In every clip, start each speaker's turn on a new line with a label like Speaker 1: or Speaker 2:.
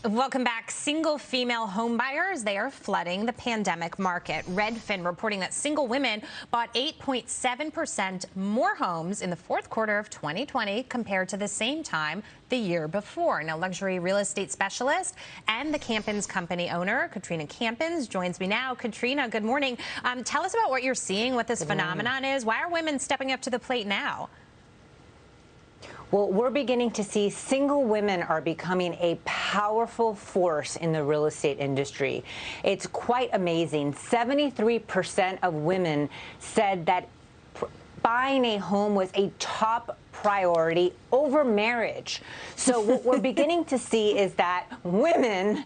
Speaker 1: Welcome back. Single female home buyers, they are flooding the pandemic market. Redfin reporting that single women bought 8.7% more homes in the fourth quarter of 2020 compared to the same time the year before. Now, luxury real estate specialist and the Campins company owner, Katrina Campins, joins me now. Katrina, good morning. Tell us about what you're seeing, what this phenomenon is. Why are women stepping up to the plate now?
Speaker 2: Well, we're beginning to see single women are becoming a powerful force in the real estate industry. It's quite amazing. 73% of women said that buying a home was a top priority over marriage. So what we're beginning to see is that women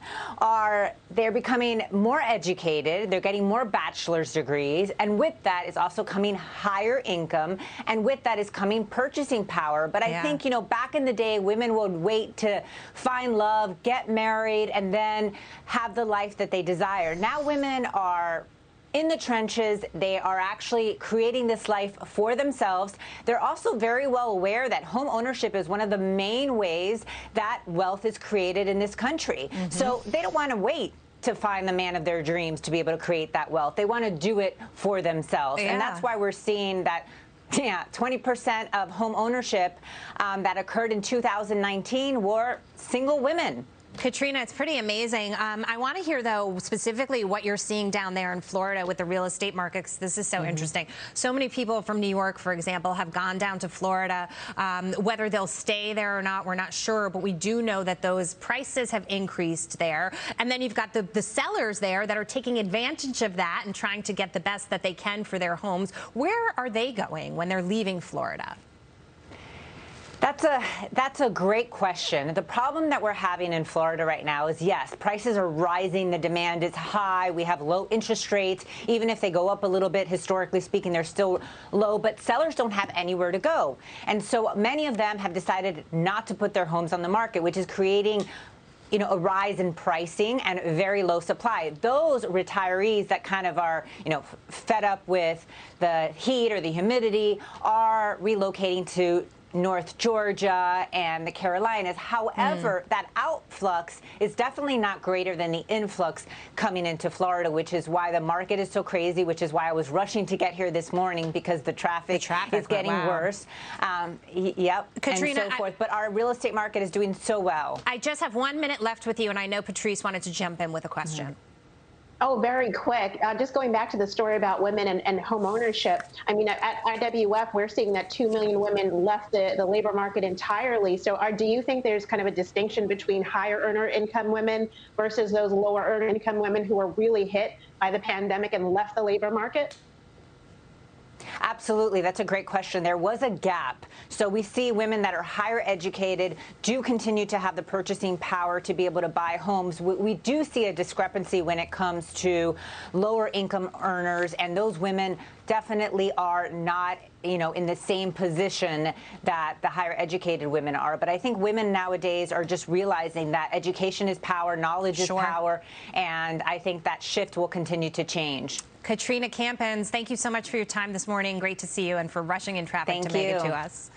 Speaker 2: they're becoming more educated, they're getting more bachelor's degrees, and with that is also coming higher income, and with that is coming purchasing power. But I think, back in the day, women would wait to find love, get married, and then have the life that they desired. Now women are in the trenches. They are actually creating this life for themselves. They're also very well aware that home ownership is one of the main ways that wealth is created in this country. So they don't want to wait to find the man of their dreams to be able to create that wealth. They want to do it for themselves. And that's why we're seeing that 20% of home ownership that occurred in 2019 were single women.
Speaker 1: Katrina, it's pretty amazing. I want to hear, though, specifically what you're seeing down there in Florida with the real estate market, because this is so interesting. So many people from New York, for example, have gone down to Florida. Whether they'll stay there or not, we're not sure, but we do know that those prices have increased there. And then you've got the sellers there that are taking advantage of that and trying to get the best that they can for their homes. Where are they going when they're leaving Florida?
Speaker 2: That's a great question. The problem that we're having in Florida right now is, yes, prices are rising. The demand is high. We have low interest rates. Even if they go up a little bit, historically speaking, they're still low. But sellers don't have anywhere to go. And so many of them have decided not to put their homes on the market, which is creating a rise in pricing and very low supply. Those retirees that kind of are, fed up with the heat or the humidity are relocating to North Georgia and the Carolinas. However, that outflux is definitely not greater than the influx coming into Florida, which is why the market is so crazy, which is why I was rushing to get here this morning, because the traffic is getting worse.
Speaker 1: Katrina,
Speaker 2: and so forth. But our real estate market is doing so well.
Speaker 1: I just have 1 minute left with you, and I know Patrice wanted to jump in with a question.
Speaker 3: Oh, very quick. Just going back to the story about women and home ownership. I mean, at IWF, we're seeing that 2 million women left the labor market entirely. So do you think there's kind of a distinction between higher earner income women versus those lower earner income women who were really hit by the pandemic and left the labor market?
Speaker 2: Absolutely. That's a great question. There was a gap. So we see women that are higher educated do continue to have the purchasing power to be able to buy homes. We do see a discrepancy when it comes to lower income earners, and those women definitely are not, in the same position that the higher educated women are. But I think women nowadays are just realizing that education is power, knowledge is power, and I think that shift will continue to change.
Speaker 1: Katrina Campins, thank you so much for your time this morning. Great to see you, and for rushing in traffic to make it to us.